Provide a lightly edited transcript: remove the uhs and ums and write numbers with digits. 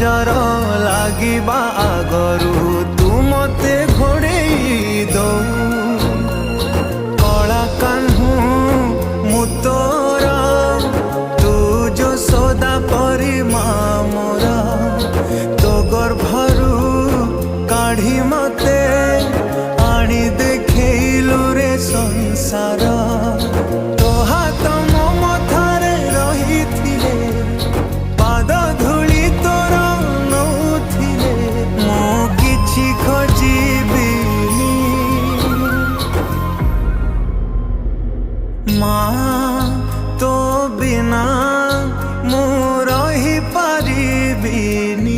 नजर लागिबा आगरू तू मते घोड़ेई दो कला कान्हू मु तोरा तू जो सदा परी मोरा तो गर्भरू काढ़ी मते आनी देखैलु रे संसार तो हाथ मो मथारे रहिथिले पाद धूली तोर नौथिले मो किछि खोजिबिनी माँ तो बिना मु रही पारिबिनी।